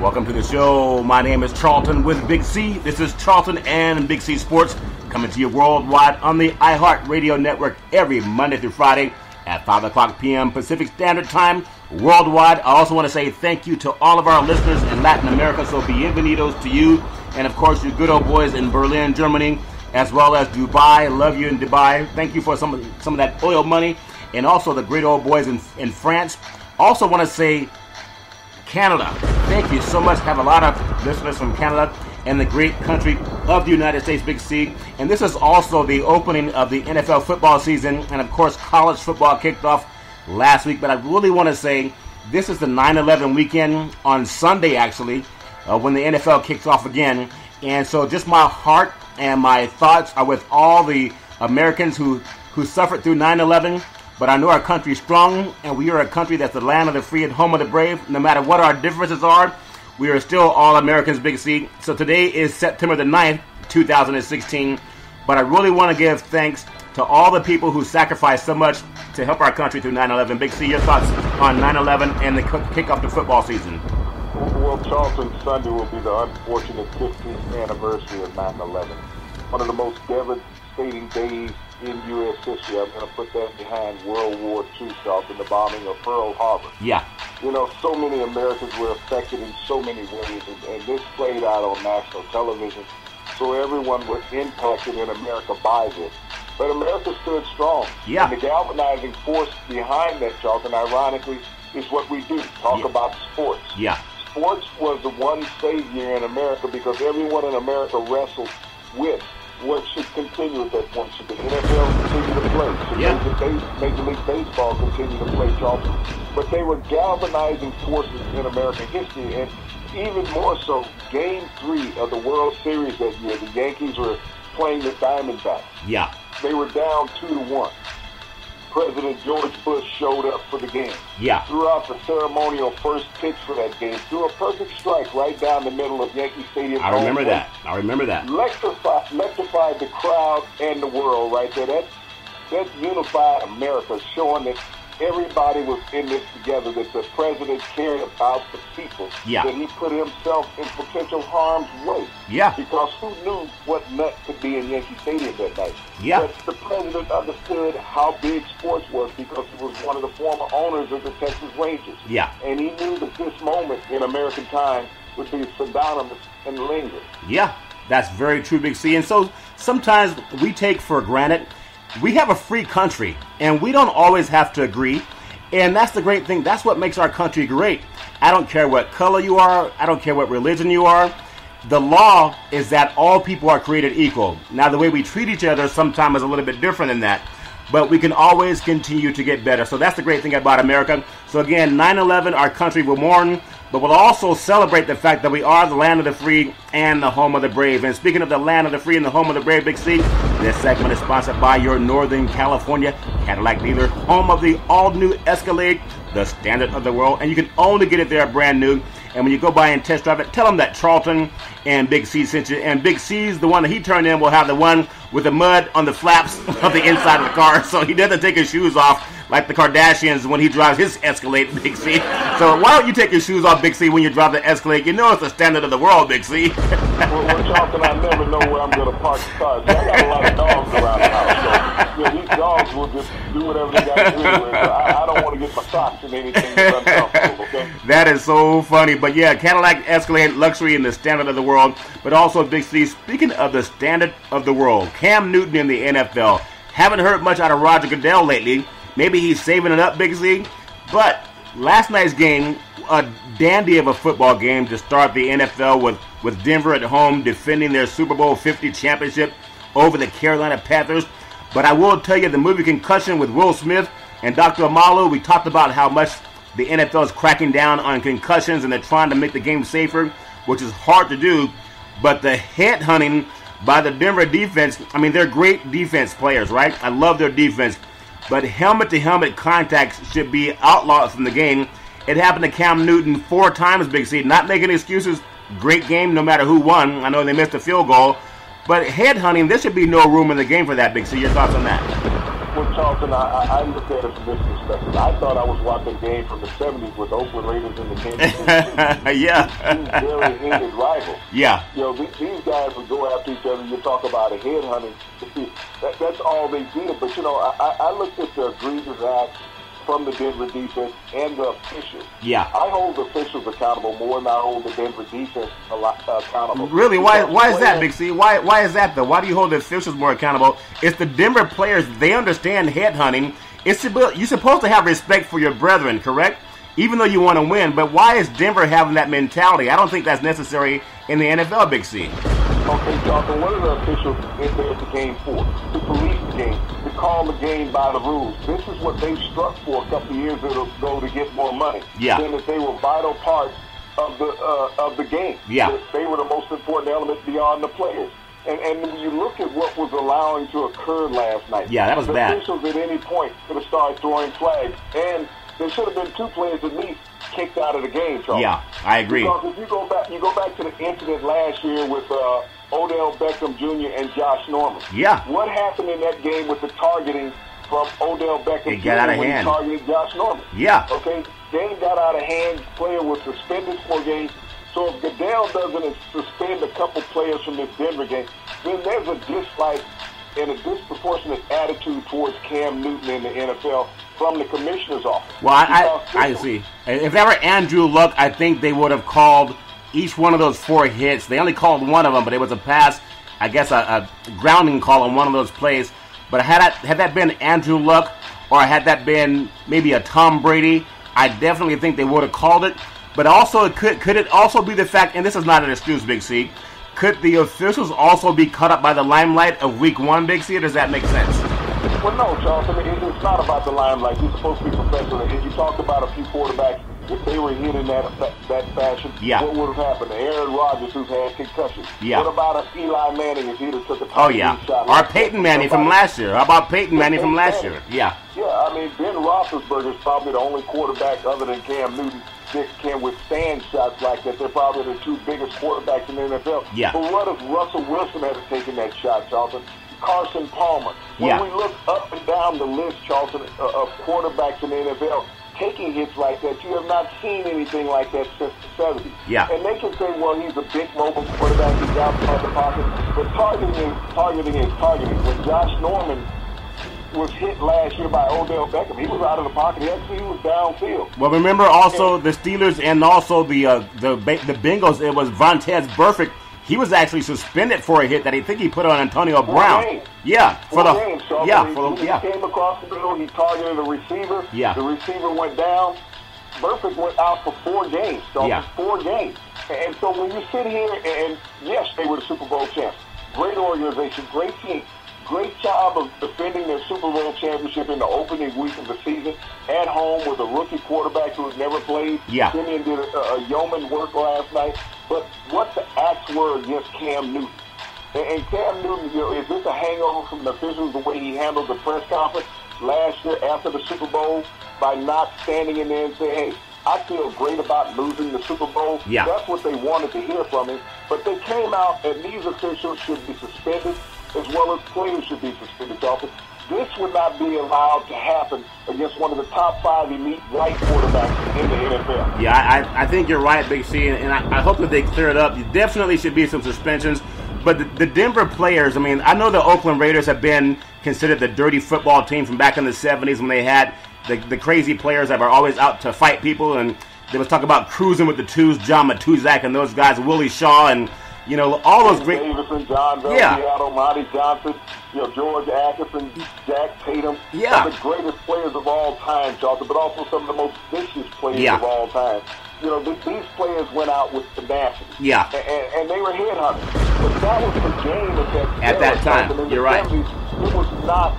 Welcome to the show. My name is Charlton with Big C. This is Charlton and Big C Sports coming to you worldwide on the iHeartRadio network every Monday through Friday at 5 o'clock p.m. Pacific Standard Time worldwide. I also want to say thank you to all of our listeners in Latin America. So bienvenidos to you and, of course, your good old boys in Berlin, Germany, as well as Dubai. Love you in Dubai. Thank you for some of that oil money, and also the great old boys in France. Also want to say Canada. Thank you so much. Have a lot of listeners from Canada and the great country of the United States, Big C. And this is also the opening of the NFL football season. And, of course, college football kicked off last week. But I really want to say this is the 9/11 weekend on Sunday, actually, when the NFL kicks off again. And so just my heart and my thoughts are with all the Americans who suffered through 9/11. But I know our country is strong, and we are a country that's the land of the free and home of the brave. No matter what our differences are, we are still all Americans, Big C. So today is September the 9th, 2016. But I really want to give thanks to all the people who sacrificed so much to help our country through 9/11. Big C, your thoughts on 9/11 and the kickoff to football season? Well, Charlton, Sunday will be the unfortunate 15th anniversary of 9/11. One of the most devastating days in U.S. history. I'm going to put that behind World War II, Charlton, the bombing of Pearl Harbor. Yeah. You know, so many Americans were affected in so many ways, and this played out on national television, so everyone was impacted in America by this. But America stood strong. Yeah. And the galvanizing force behind that, Charlton, ironically, is what we do, talk about sports. Yeah. Sports was the one savior in America because everyone in America wrestled with what should continue at that point. Should the NFL continue to play? Should Major League Baseball continue to play, Charlton? But they were galvanizing forces in American history, and even more so, Game 3 of the World Series that year, the Yankees were playing the Diamondbacks. Yeah. They were down 2-1. President George Bush showed up for the game. Yeah. Threw out the ceremonial first pitch for that game. Threw a perfect strike right down the middle of Yankee Stadium. I remember that. Electrified the crowd and the world right there. That unified America, showing that everybody was in this together, that the president cared about the people. Yeah. That he put himself in potential harm's way. Yeah. Because who knew what nut could be in Yankee Stadium that night? Yeah. But the president understood how big sports was because he was one of the former owners of the Texas Rangers. Yeah. And he knew that this moment in American time would be synonymous and linger. Yeah, that's very true, Big C. And so sometimes we take for granted we have a free country, and we don't always have to agree. And that's the great thing. That's what makes our country great. I don't care what color you are. I don't care what religion you are. The law is that all people are created equal. Now, the way we treat each other sometimes is a little bit different than that. But we can always continue to get better. So that's the great thing about America. So again, 9/11, our country will mourn, but we'll also celebrate the fact that we are the land of the free and the home of the brave. And speaking of the land of the free and the home of the brave, Big C, this segment is sponsored by your Northern California Cadillac dealer, home of the all-new Escalade, the standard of the world. And you can only get it there brand new. And when you go by and test drive it, tell them that Charlton and Big C sent you. And Big C's, the one that he turned in, will have the one with the mud on the flaps of the inside of the car. So he doesn't take his shoes off like the Kardashians when he drives his Escalade, Big C. So why don't you take your shoes off, Big C, when you drive the Escalade? You know it's the standard of the world, Big C. well, Charlton, I never know where I'm going to park the car. So I got a lot of dogs around the house. So these dogs will just do whatever they got to do. So I don't want to get my socks in anything that's uncomfortable, okay? That is so funny. But yeah, Cadillac Escalade, luxury and the standard of the world. But also, Big C, speaking of the standard of the world, Cam Newton in the NFL. Haven't heard much out of Roger Goodell lately. Maybe he's saving it up, Big C. But last night's game, a dandy of a football game to start the NFL with Denver at home defending their Super Bowl 50 championship over the Carolina Panthers. But I will tell you, the movie Concussion with Will Smith and Dr. Amalu, we talked about how much the NFL is cracking down on concussions and they're trying to make the game safer, which is hard to do. But the headhunting by the Denver defense, I mean, they're great defense players, right? I love their defense. But helmet-to-helmet contacts should be outlawed from the game. It happened to Cam Newton 4 times, Big C. Not making excuses. Great game no matter who won. I know they missed a field goal. But headhunting, there should be no room in the game for that, Big C. Your thoughts on that? Well, Charles, Charlton, I looked at it from this perspective. I thought I was watching a game from the 70s with the Oakland Raiders and the Kansas City. Yeah. Two very hated rivals. Yeah. You know, these guys would go after each other. You talk about a headhunting. That's all they did. But, you know, I looked at the egregious acts from the Denver defense and the officials. Yeah. I hold the officials accountable more than I hold the Denver defense accountable. Really? Why is that, Big C? Why is that, though? Why do you hold the officials more accountable? It's the Denver players. They understand headhunting. You're supposed to have respect for your brethren, correct? Even though you want to win. But why is Denver having that mentality? I don't think that's necessary in the NFL, Big C. Okay, Charlton, what are the officials in there at the game for? To police the game, to call the game by the rules. This is what they struck for a couple of years ago to get more money. Yeah. Saying that they were vital parts of the game. Yeah. That they were the most important element beyond the players. And when you look at what was allowing to occur last night, yeah, that was bad. The officials at any point could have started throwing flags, and there should have been 2 players at least kicked out of the game, Charles. Yeah, I agree. Because if you go back to the incident last year with Odell Beckham Jr. and Josh Norman. Yeah. What happened in that game with the targeting from Odell Beckham Jr. when he targeted Josh Norman? Yeah. Okay, game got out of hand. Player was suspended for games. So if Goodell doesn't suspend a couple players from this Denver game, then there's a dislike and a disproportionate attitude towards Cam Newton in the NFL from the commissioner's office. Well, I see. If that were Andrew Luck, I think they would have called each one of those 4 hits. They only called one of them, but it was a pass, I guess a grounding call on one of those plays. But had that been Andrew Luck, or had that been maybe a Tom Brady, I definitely think they would have called it. But also, could it also be the fact, and this is not an excuse, Big C, could the officials also be caught up by the limelight of Week 1, Big C, or does that make sense? Well, no, Charles. I mean, it's not about the limelight. You're supposed to be professional. If you talked about a few quarterbacks, if they were hit in that fashion, yeah. What would have happened? Aaron Rodgers, who's had concussions. Yeah. What about a Eli Manning if he'd have took a shot? Or Peyton Manning from last year. How about Peyton Manning from last year? Yeah. Yeah, I mean, Ben Roethlisberger is probably the only quarterback other than Cam Newton that can withstand shots like that. They're probably the 2 biggest quarterbacks in the NFL. Yeah. But what if Russell Wilson had taken that shot, Charlton? Carson Palmer. When we look up and down the list, Charlton, of quarterbacks in the NFL taking hits like that, you have not seen anything like that since the 70s. Yeah. And they can say, well, he's a big mobile quarterback, he's outside the pocket, but targeting is targeting. When Josh Norman was hit last year by Odell Beckham, he was out of the pocket. He was downfield. Well, remember also the Steelers and also the Bengals. It was Vontaze Burfict. He was actually suspended for a hit that he put on Antonio Brown. Games. Yeah, he came across the middle. He targeted a receiver. Yeah. The receiver went down. Burfict went out for 4 games. So 4 games. And so when you sit here and yes, they were the Super Bowl champs. Great organization, great team. Great job of defending their Super Bowl championship in the opening week of the season at home with a rookie quarterback who has never played. Yeah. Simeon did a yeoman work last night. But what the acts were against Cam Newton. And Cam Newton, is this a hangover from the officials, the way he handled the press conference last year after the Super Bowl by not standing in there and saying, hey, I feel great about losing the Super Bowl. Yeah. That's what they wanted to hear from him. But they came out, and these officials should be suspended, as well as players should be suspended, Charlton. This would not be allowed to happen against one of the top 5 elite white quarterbacks in the NFL. Yeah, I think you're right, Big C, and I hope that they clear it up. There definitely should be some suspensions. But the Denver players, I mean, I know the Oakland Raiders have been considered the dirty football team from back in the 70s when they had the crazy players that were always out to fight people, and they was talking about cruising with the twos, John Matuzak and those guys, Willie Shaw, and all those great. Davison, John Bell, Seattle, Monty Johnson, George Atkinson, Jack Tatum. Yeah. Some of the greatest players of all time, Charlton, but also some of the most vicious players of all time. These players went out with tenacity. Yeah. And they were headhunters. But that was the game at that time. In You're the right. 70s, it was not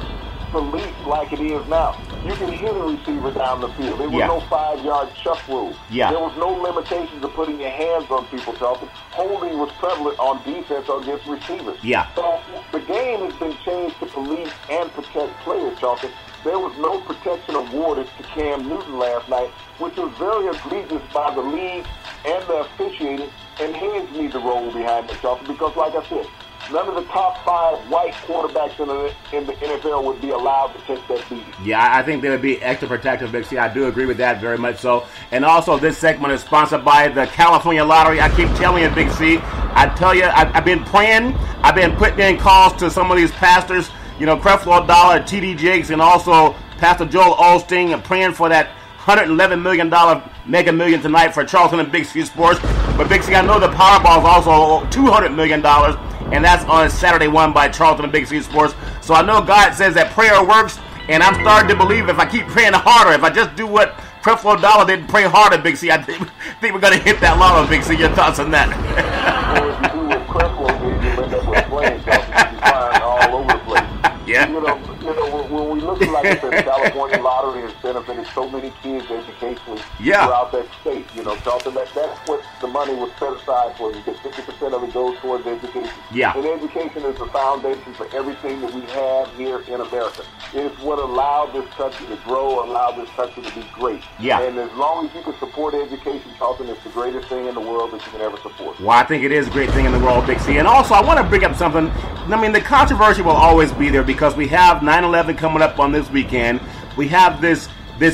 policed like it is now. You can hit a receiver down the field. There was no 5-yard chuck rule. Yeah. There was no limitations of putting your hands on people, Charlton. Holding was prevalent on defense or against receivers. Yeah. So the game has been changed to police and protect players, Charlton. There was no protection awarded to Cam Newton last night, which was very egregious by the league and the officiating, and heads need to roll behind it, Charlton, because like I said, none of the top 5 white quarterbacks in the NFL would be allowed to take that beating. Yeah, I think they would be extra protective, Big C. I do agree with that very much so. And also, this segment is sponsored by the California Lottery. I keep telling you, Big C, I tell you, I've been praying. I've been putting in calls to some of these pastors, Creflo Dollar, T.D. Jakes, and also Pastor Joel Osteen, and praying for that $111 million Mega Million tonight for Charlton and Big C Sports. But Big C, I know the Powerball is also $200 million, and that's on Saturday won by Charlton and Big C Sports. So I know God says that prayer works, and I'm starting to believe if I keep praying harder, if I just do what Creflo Dollar did, pray harder, Big C, I think we're going to hit that lotto, Big C. Your thoughts on that? Well, if you do what Creflo did, you'll end up with playing flying all over the place. Yeah. When we look at, like I said, the California Lottery has benefited so many kids educationally throughout that state. Charlton, that's what the money was set aside for. Because 50% of it goes towards education. Yeah. And education is the foundation for everything that we have here in America. It's what allowed this country to grow, allowed this country to be great. Yeah. And as long as you can support education, Charlton, it's the greatest thing in the world that you can ever support. Well, I think it is a great thing in the world, Big C. And also, I want to bring up something. I mean, the controversy will always be there because we have 9/11 coming up on this weekend. We have this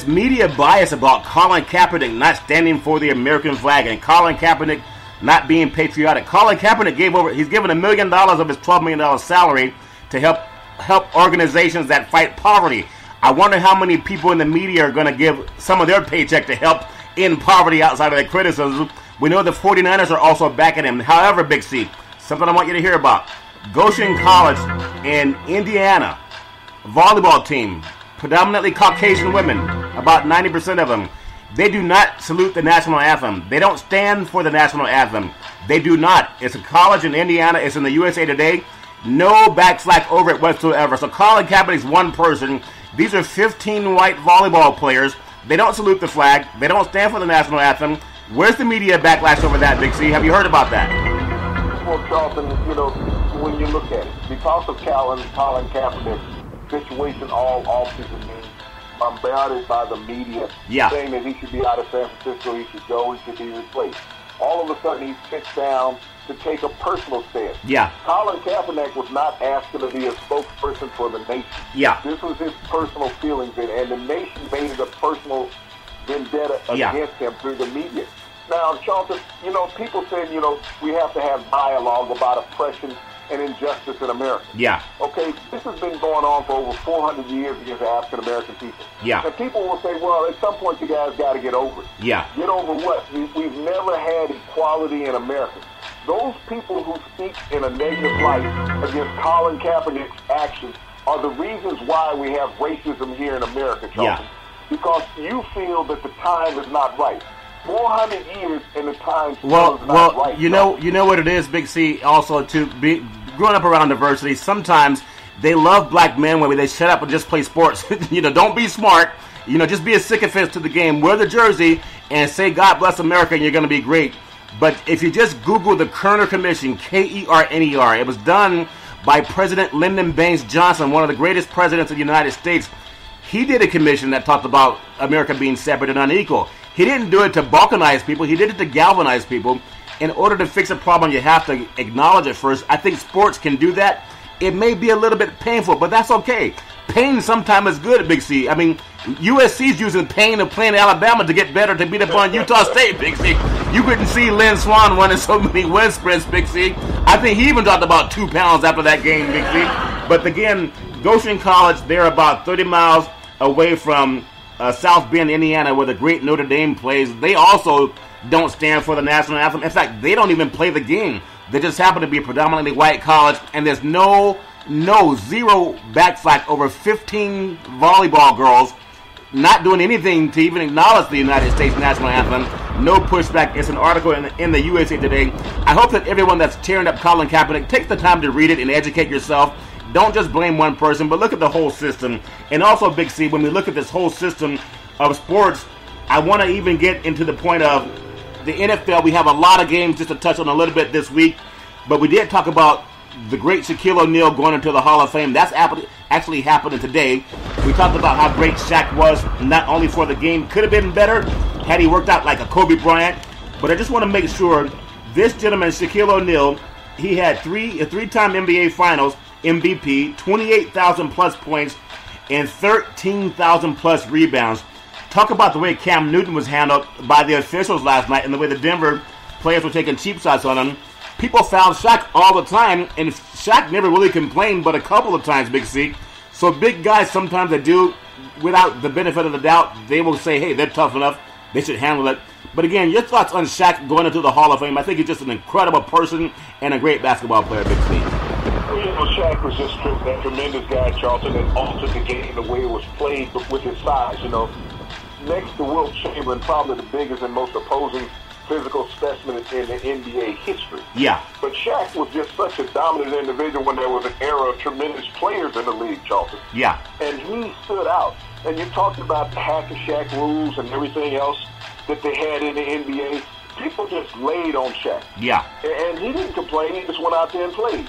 media bias about Colin Kaepernick not standing for the American flag and Colin Kaepernick not being patriotic. Colin Kaepernick he's given $1 million of his $12 million salary to help organizations that fight poverty. I wonder how many people in the media are going to give some of their paycheck to help end poverty outside of their criticism. We know the 49ers are also backing him. However, Big C, something I want you to hear about. Goshen College in Indiana, volleyball team, predominantly Caucasian women, about 90% of them. They do not salute the national anthem. They don't stand for the national anthem. They do not. It's a college in Indiana. It's in the USA Today. No backslack over it whatsoever. So Colin Kaepernick's one person. These are 15 white volleyball players. They don't salute the flag. They don't stand for the national anthem. Where's the media backlash over that, Big C? Have you heard about that? Well, Charlton, when you look at it, because of Colin Kaepernick's situation all offseason, being bombarded by the media, saying that he should be out of San Francisco, he should go, he should be replaced. All of a sudden, he sits down to take a personal stance. Yeah. Colin Kaepernick was not asking to be a spokesperson for the nation. Yeah. This was his personal feelings, and the nation made it a personal vendetta against him through the media. Now, Charlton, people say, we have to have dialogue about oppression and injustice in America. Yeah. Okay, this has been going on for over 400 years against African-American people. Yeah. And people will say, well, at some point you guys got to get over it. Yeah. Get over what? We've never had equality in America. Those people who speak in a negative light against Colin Kaepernick's actions are the reasons why we have racism here in America, Charlton. Yeah. Because you feel that the time is not right. 400 years and the time is not right. You know what it is, Big C, also to be growing up around diversity, sometimes they love black men when they shut up and just play sports. Don't be smart. Just be a sycophant to the game. Wear the jersey and say God bless America and you're going to be great. But if you just Google the Kerner Commission, Kerner, it was done by President Lyndon Baines Johnson, one of the greatest presidents of the United States. He did a commission that talked about America being separate and unequal. He didn't do it to balkanize people. He did it to galvanize people. In order to fix a problem, you have to acknowledge it first. I think sports can do that. It may be a little bit painful, but that's okay. Pain sometimes is good, Big C. I mean, USC's using pain of playing Alabama to get better to beat up on Utah State, Big C. You couldn't see Lynn Swann running so many wind sprints, Big C. I think he even dropped about 2 pounds after that game, Big C. But again, Goshen College, they're about 30 miles away from South Bend, Indiana, where the great Notre Dame plays. They also don't stand for the national anthem. In fact, they don't even play the game. They just happen to be a predominantly white college, and there's zero backslack over 15 volleyball girls not doing anything to even acknowledge the United States national anthem. No pushback. It's an article in the USA Today. I hope that everyone that's tearing up Colin Kaepernick takes the time to read it and educate yourself. Don't just blame one person, but look at the whole system. And also, Big C, when we look at this whole system of sports, I want to even get into the point of the NFL. We have a lot of games just to touch on a little bit this week, but we did talk about the great Shaquille O'Neal going into the Hall of Fame. That's actually happening today. We talked about how great Shaq was, not only for the game, could have been better had he worked out like a Kobe Bryant, but I just want to make sure this gentleman, Shaquille O'Neal, he had a three-time NBA Finals MVP, 28,000 plus points, and 13,000 plus rebounds. Talk about the way Cam Newton was handled by the officials last night and the way the Denver players were taking cheap shots on him. People fouled Shaq all the time, and Shaq never really complained but a couple of times, Big C. So big guys, sometimes they do, without the benefit of the doubt, they will say, hey, they're tough enough, they should handle it. But again, your thoughts on Shaq going into the Hall of Fame? I think he's just an incredible person and a great basketball player, Big C. Well, Shaq was just a tremendous guy, Charlton, and altered the game the way it was played with his size. Next to Wilt Chamberlain, probably the biggest and most opposing physical specimen in the NBA history. Yeah. But Shaq was just such a dominant individual when there was an era of tremendous players in the league, Charlton. Yeah. And he stood out. And you talked about the hack and Shaq rules and everything else that they had in the NBA. People just laid on Shaq. Yeah. And he didn't complain. He just went out there and played.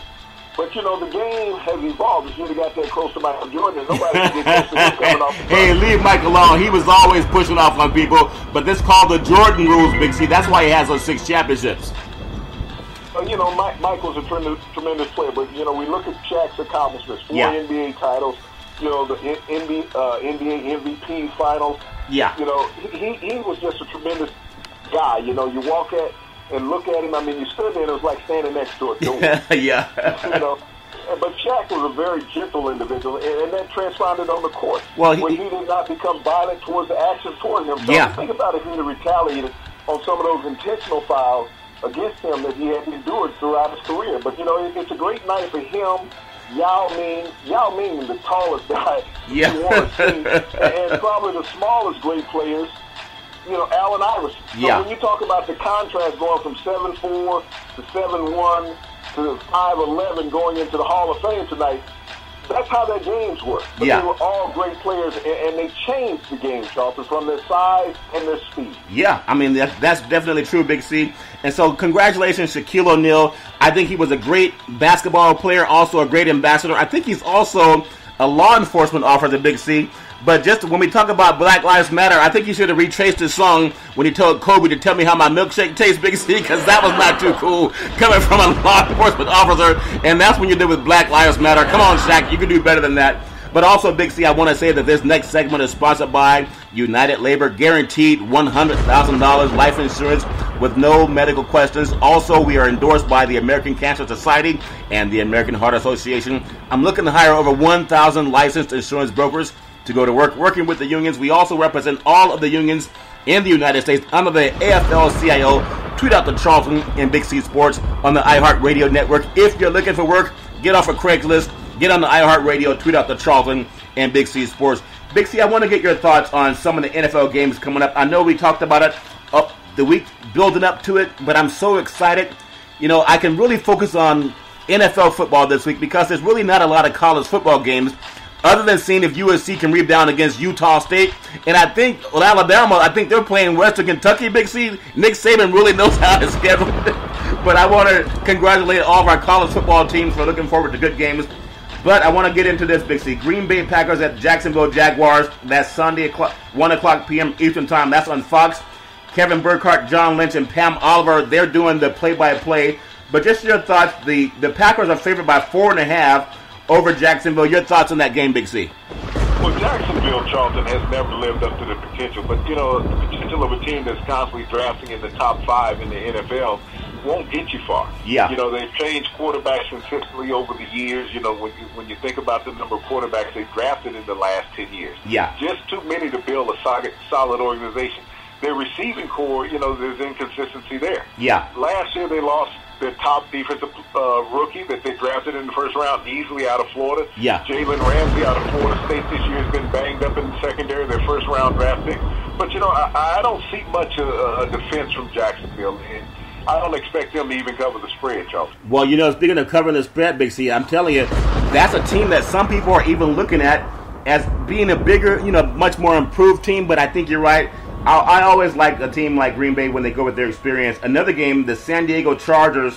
But, the game has evolved. If you'd have got that close to Michael Jordan, nobody could get close to him coming off the front. Hey, leave Mike alone. He was always pushing off on people. But this called the Jordan rules, Big C. That's why he has those 6 championships. Mike was a tremendous player. But, we look at Shaq's accomplishments. 4 NBA titles, the NBA MVP finals. Yeah. He was just a tremendous guy. You walk at and look at him. I mean, you stood there and it was like standing next to a door. Yeah. But Shaq was a very gentle individual, and that transpired on the court. Well, when he did not become violent towards the action toward him. So think about if he had retaliated on some of those intentional fouls against him that he had endured throughout his career. But, it's a great night for him. Yao Ming, the tallest guy you want to see, and probably the smallest great players, Allen Iverson. So when you talk about the contrast going from 7'4" to 7'1" to 5'11" going into the Hall of Fame tonight, that's how their games were. But they were all great players, and they changed the game, Charlton, from their size and their speed. Yeah, I mean, that's definitely true, Big C. And so congratulations, Shaquille O'Neal. I think he was a great basketball player, also a great ambassador. I think he's also a law enforcement officer, Big C. But just when we talk about Black Lives Matter, I think you should have retraced his song when he told Kobe to tell me how my milkshake tastes, Big C, because that was not too cool coming from a law enforcement officer. And that's when you did with Black Lives Matter. Come on, Shaq, you can do better than that. But also, Big C, I want to say that this next segment is sponsored by United Labor, guaranteed $100,000 life insurance with no medical questions. Also, we are endorsed by the American Cancer Society and the American Heart Association. I'm looking to hire over 1,000 licensed insurance brokers to go to work, working with the unions. We also represent all of the unions in the United States under the AFL-CIO. Tweet out to Charlton and Big C Sports on the iHeartRadio network. If you're looking for work, get off of Craigslist, get on the iHeartRadio, tweet out to Charlton and Big C Sports. Big C, I want to get your thoughts on some of the NFL games coming up. I know we talked about it up the week, building up to it, but I'm so excited. I can really focus on NFL football this week because there's really not a lot of college football games other than seeing if USC can rebound against Utah State. And I think with Alabama, I think they're playing Western Kentucky, Big C. Nick Saban really knows how to schedule it. But I want to congratulate all of our college football teams for looking forward to good games. But I want to get into this, Big C. Green Bay Packers at Jacksonville Jaguars. That's Sunday, 1 o'clock p.m. Eastern Time. That's on Fox. Kevin Burkhardt, John Lynch, and Pam Oliver, they're doing the play-by-play. But just your thoughts, the Packers are favored by 4.5 over Jacksonville. Your thoughts on that game, Big C? Well, Jacksonville, Charlton, has never lived up to the potential. But, the potential of a team that's constantly drafting in the top 5 in the NFL won't get you far. Yeah. They've changed quarterbacks consistently over the years. When you think about the number of quarterbacks they've drafted in the last 10 years. Yeah. Just too many to build a solid organization. Their receiving core, there's inconsistency there. Yeah. Last year they lost their top defensive rookie that they drafted in the first round easily out of Florida. Yeah. Jalen Ramsey out of Florida State this year has been banged up in the secondary, their first round draft pick. But, I don't see much a defense from Jacksonville. And I don't expect them to even cover the spread, Charlton. Well, speaking of covering the spread, Big C, I'm telling you, that's a team that some people are even looking at as being a bigger, much more improved team. But I think you're right. I always like a team like Green Bay when they go with their experience. Another game, the San Diego Chargers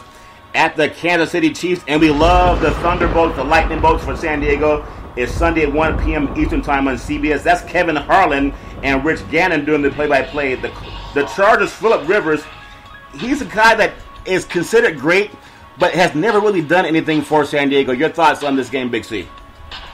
at the Kansas City Chiefs, and we love the Thunderbolts, the Lightning Bolts for San Diego. It's Sunday at 1 p.m. Eastern Time on CBS. That's Kevin Harlan and Rich Gannon doing the play-by-play. The Chargers, Phillip Rivers, he's a guy that is considered great, but has never really done anything for San Diego. Your thoughts on this game, Big C?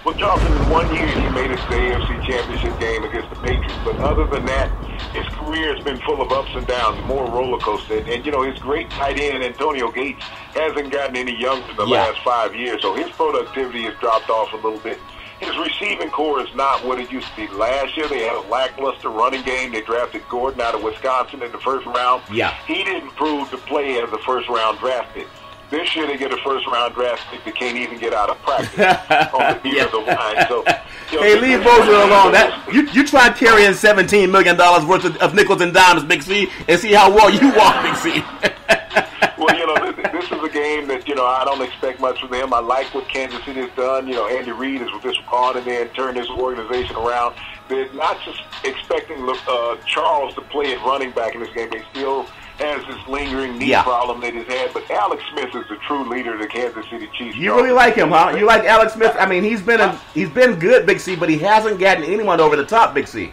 Well, Charlton, in 1 year, he made it to the AFC Championship game against the Patriots. But other than that, his career has been full of ups and downs, more roller coaster. And his great tight end, Antonio Gates, hasn't gotten any younger in the last 5 years. So his productivity has dropped off a little bit. His receiving core is not what it used to be. Last year, they had a lackluster running game. They drafted Gordon out of Wisconsin in the first round. Yeah. He didn't prove to play as a first-round draft pick. This year they get a first-round draft pick that can't even get out of practice on the defensive line. So, hey, leave Bozo alone. That you try carrying $17 million worth of nickels and dimes, Big C, and see how well you walk, Big C. Well, this is a game that, I don't expect much from them. I like what Kansas City has done. Andy Reid has just gone in there and turned this organization around. They're not just expecting Charles to play at running back in this game. They still has this lingering knee problem that he's had. But Alex Smith is the true leader of the Kansas City Chiefs. You really like him, huh? You like Alex Smith? I mean, he's been good, Big C, but he hasn't gotten anyone over the top, Big C.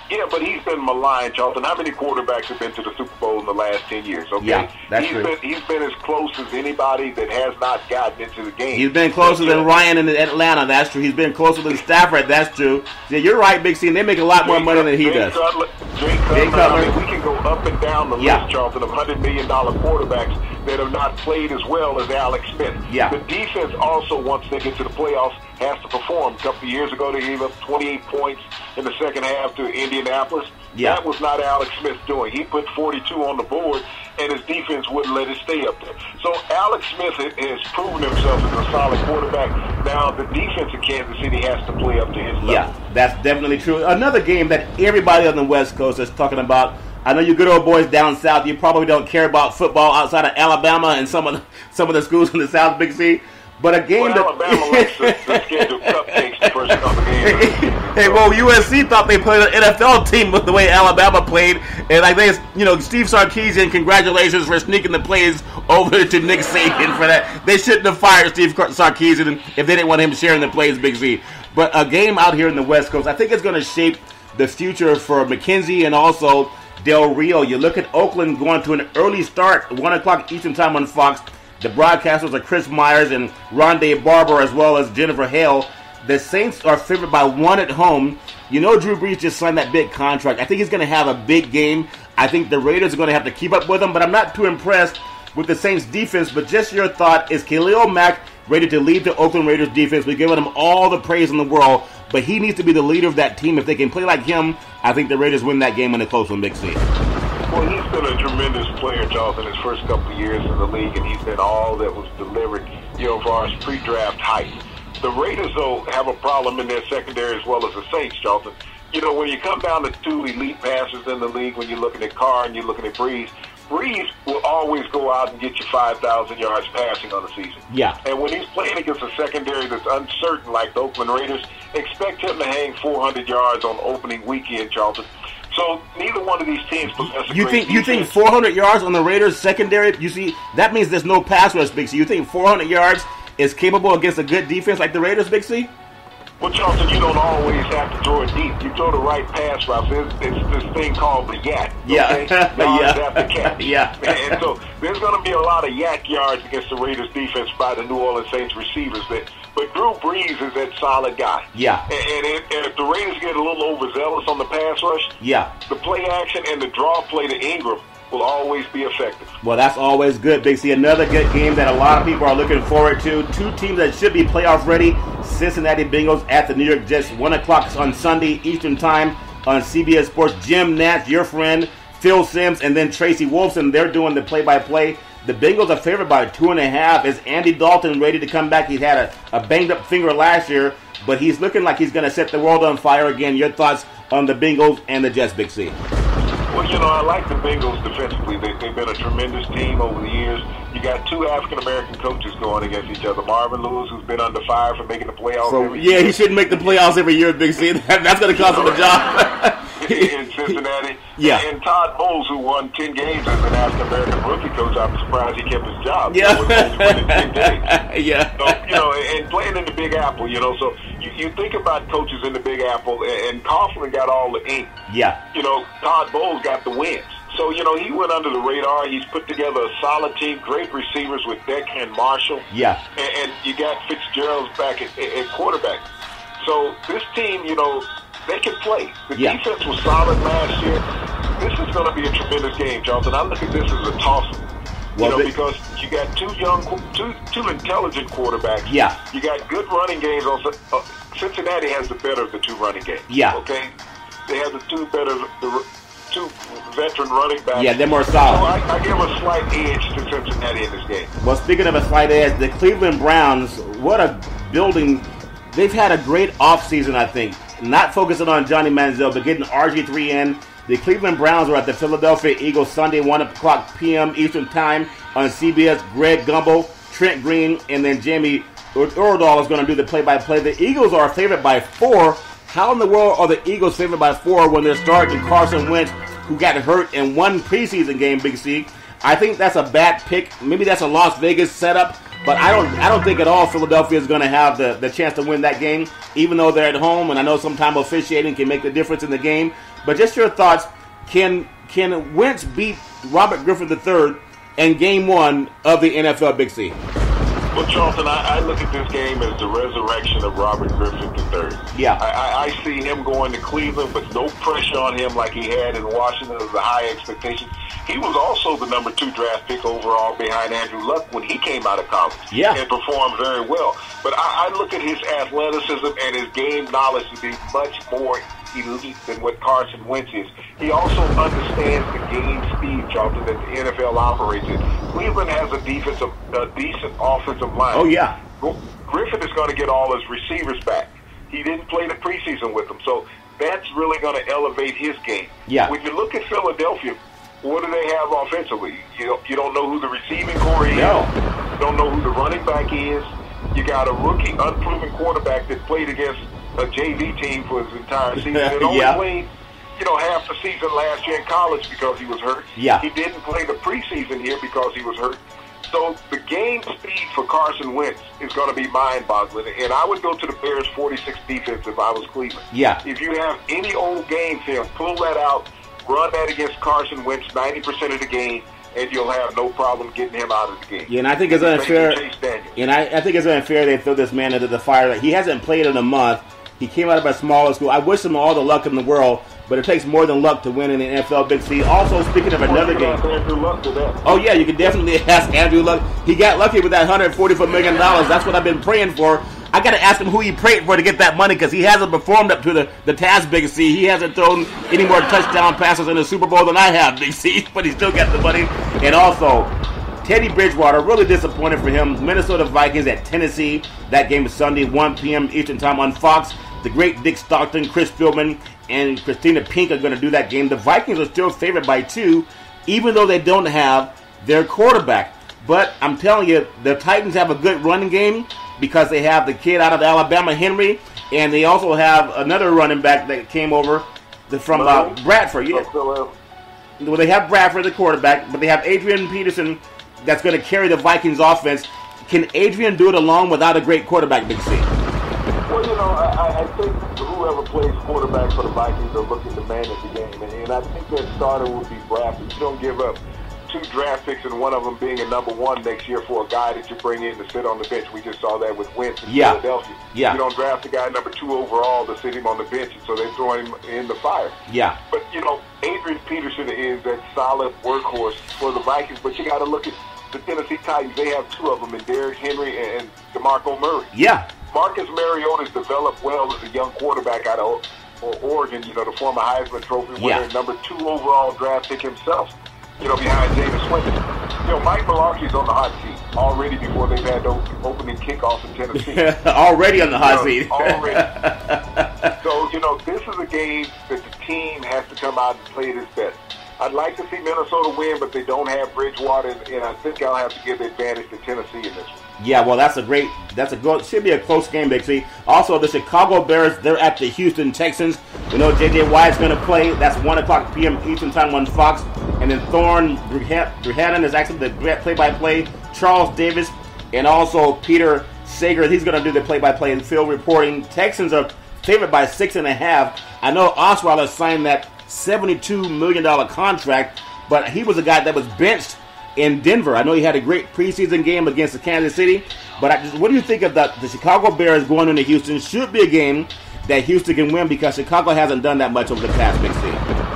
Yeah, but he's been maligned, Charlton. How many quarterbacks have been to the Super Bowl in the last 10 years? Okay? Yeah, that's true. He's been as close as anybody that has not gotten into the game. He's been closer than Ryan in Atlanta, that's true. He's been closer than Stafford, that's true. Yeah, you're right, Big C, and they make a lot more money than he does. Jay Cutler. I mean, we can go up and down the list, Charlton, of $100 million quarterbacks that have not played as well as Alex Smith. Yeah. The defense also, once they get to the playoffs, has to perform. A couple of years ago, they gave up 28 points in the second half to Indianapolis. Yeah. That was not Alex Smith doing. He put 42 on the board, and his defense wouldn't let it stay up there. So Alex Smith has proven himself as a solid quarterback. Now the defense of Kansas City has to play up to his level. Yeah, that's definitely true. Another game that everybody on the West Coast is talking about. I know you good old boys down south, you probably don't care about football outside of Alabama and some of the schools in the South, Big C. But a game Alabama likes to schedule cupcakes the first couple games. Hey, well, USC thought they played an NFL team with the way Alabama played, and Steve Sarkisian, congratulations for sneaking the plays over to Nick Saban for that. They shouldn't have fired Steve Sarkisian if they didn't want him sharing the plays, Big Z. But a game out here in the West Coast, I think it's going to shape the future for McKenzie and also Del Rio. You look at Oakland going to an early start, 1 o'clock Eastern time on Fox. The broadcasters are Chris Myers and Rondé Barber as well as Jennifer Hale. The Saints are favored by 1 at home. Drew Brees just signed that big contract. I think he's going to have a big game. I think the Raiders are going to have to keep up with him, but I'm not too impressed with the Saints defense. But just your thought, is Khalil Mack ready to lead the Oakland Raiders defense? We're giving him all the praise in the world, but he needs to be the leader of that team. If they can play like him, I think the Raiders win that game in a close one, Big C. Well, he's been a tremendous player, Charles, in his first couple of years in the league, and he's been all that was delivered, as far as pre-draft hype. The Raiders, though, have a problem in their secondary as well as the Saints, Charlton. When you come down to two elite passers in the league, when you're looking at Carr and you're looking at Breeze will always go out and get you 5,000 yards passing on the season. Yeah. And when he's playing against a secondary that's uncertain like the Oakland Raiders, expect him to hang 400 yards on opening weekend, Charlton. So neither one of these teams possess a great defense. You think 400 yards on the Raiders secondary? You see, that means there's no pass rush, Big C. You think 400 yards is capable against a good defense like the Raiders, Big C? Well, Charlton, you don't always have to throw it deep. You throw the right pass route. It's this thing called the yak. Yeah. Okay? Yards after catch. Yeah. And so there's going to be a lot of yak yards against the Raiders defense by the New Orleans Saints receivers. But Drew Brees is that solid guy. Yeah. And if the Raiders get a little overzealous on the pass rush, the play action and the draw play to Ingram will always be effective. Well, that's always good, Big C. Another good game that a lot of people are looking forward to. Two teams that should be playoff ready. Cincinnati Bengals at the New York Jets, 1 o'clock on Sunday Eastern Time on CBS Sports. Jim Nantz, your friend, Phil Simms, and then Tracy Wolfson. They're doing the play-by-play. The Bengals are favored by 2.5. Is Andy Dalton ready to come back? He's had a banged-up finger last year, but he's looking like he's going to set the world on fire again. Your thoughts on the Bengals and the Jets, Big C? Well, I like the Bengals defensively. They've been a tremendous team over the years. You got two African-American coaches going against each other. Marvin Lewis, who's been under fire for making the playoffs every year. He shouldn't make the playoffs every year, Big C. That's going to cost him a job. In Cincinnati. Yeah. And Todd Bowles, who won 10 games as an African-American rookie coach, I'm surprised he kept his job. Yeah. With winning 10 games. Yeah. So, and playing in the Big Apple, so you think about coaches in the Big Apple, and Coughlin got all the ink. Yeah. Todd Bowles got the wins. So, he went under the radar. He's put together a solid team, great receivers with Declan Marshall. Yeah. And you got Fitzgerald's back at quarterback. So this team, they can play. The defense was solid last year. This is going to be a tremendous game, Jonathan. I look at this as a toss-up. Because you got two intelligent quarterbacks. Yeah. You got good running games. Cincinnati has the better of the two running games. Yeah. Okay? They have the two veteran running backs. Yeah, they're more solid. So I give a slight edge to Cincinnati in this game. Well, speaking of a slight edge, the Cleveland Browns, what a building. They've had a great offseason, I think. Not focusing on Johnny Manziel, but getting RG3 in. The Cleveland Browns are at the Philadelphia Eagles Sunday, 1 o'clock p.m. Eastern Time on CBS. Greg Gumbel, Trent Green, and then Jamie Oradol is going to do the play-by-play. The Eagles are favored by 4. How in the world are the Eagles favored by 4 when they're starting Carson Wentz, who got hurt in one preseason game, Big C? I think that's a bad pick. Maybe that's a Las Vegas setup, but I don't think at all Philadelphia is going to have the chance to win that game, even though they're at home, and I know sometimes officiating can make the difference in the game. But just your thoughts, can Wentz beat Robert Griffin III in Game 1 of the NFL, Big C? Well, Charlton, I look at this game as the resurrection of Robert Griffin III. Yeah. I see him going to Cleveland with no pressure on him like he had in Washington as a high expectation. He was also the number 2 draft pick overall behind Andrew Luck when he came out of college. Yeah. And performed very well. But I look at his athleticism and his game knowledge to be much more elite than what Carson Wentz is. He also understands the game speed, Charlton, that the NFL operates in. Cleveland has a decent offensive line. Oh, yeah. Griffin is going to get all his receivers back. He didn't play the preseason with them, so that's really going to elevate his game. Yeah. When you look at Philadelphia, what do they have offensively? You don't know who the receiving core is. No. You don't know who the running back is. You got a rookie, unproven quarterback that played against a JV team for his entire season. And only played, half the season last year in college because he was hurt. Yeah. He didn't play the preseason here because he was hurt. So the game speed for Carson Wentz is going to be mind-boggling. And I would go to the Bears' 46 defense if I was Cleveland. Yeah. If you have any old game film, pull that out, run that against Carson Wentz 90% of the game, and you'll have no problem getting him out of the game. Yeah, and I think it's unfair. And I think it's unfair they throw this man into the fire. He hasn't played in a month. He came out of a smaller school. I wish him all the luck in the world, but it takes more than luck to win in the NFL Big C. Also, speaking of another game. Oh, yeah, you can definitely ask Andrew Luck. He got lucky with that $144 million. That's what I've been praying for. I got to ask him who he prayed for to get that money because he hasn't performed up to the task, Big C. He hasn't thrown any more touchdown passes in the Super Bowl than I have, Big C, but he still got the money. And also, Teddy Bridgewater, really disappointed for him. Minnesota Vikings at Tennessee. That game is Sunday, 1 p.m. Eastern Time on Fox. The great Dick Stockton, Chris Philbin, and Christina Pink are going to do that game. The Vikings are still favored by 2, even though they don't have their quarterback. But I'm telling you, the Titans have a good running game because they have the kid out of Alabama, Henry, and they also have another running back that came over from Bradford. Yeah. Well, they have Bradford, the quarterback, but they have Adrian Peterson that's going to carry the Vikings offense. Can Adrian do it alone without a great quarterback, Big C? Well, I think whoever plays quarterback for the Vikings are looking to manage the game. And I think that starter would be Bradford. You don't give up 2 draft picks and one of them being a number 1 next year for a guy that you bring in to sit on the bench. We just saw that with Wentz in Philadelphia. Yeah. You don't draft a guy number 2 overall to sit him on the bench, and so they throw him in the fire. Yeah. But, Adrian Peterson is that solid workhorse for the Vikings, but you got to look at the Tennessee Titans. They have 2 of them, in Derrick Henry and DeMarco Murray. Yeah. Marcus Mariota's developed well as a young quarterback out of Oregon, the former Heisman Trophy winner, number 2 overall draft pick himself, behind Jameis Winston. Mike Mularkey's on the hot seat already before they've had the opening kickoff in Tennessee. Already on the hot seat. Already. So, this is a game that the team has to come out and play its best. I'd like to see Minnesota win, but they don't have Bridgewater, and I think I'll have to give the advantage to Tennessee in this one. Yeah, well, should be a close game, Big C. Also, the Chicago Bears, they're at the Houston Texans. We know J.J. Watt's going to play. That's 1 o'clock p.m. Eastern Time on Fox. And then Thorne Druhanen is actually the play-by-play. Charles Davis and also Peter Sager, he's going to do the play-by-play and field reporting. Texans are favored by 6.5. I know Osweiler signed that $72 million contract, but he was a guy that was benched in Denver. I know he had a great preseason game against the Kansas City, but what do you think of the Chicago Bears going into Houston? Should be a game that Houston can win because Chicago hasn't done that much over the past Big C.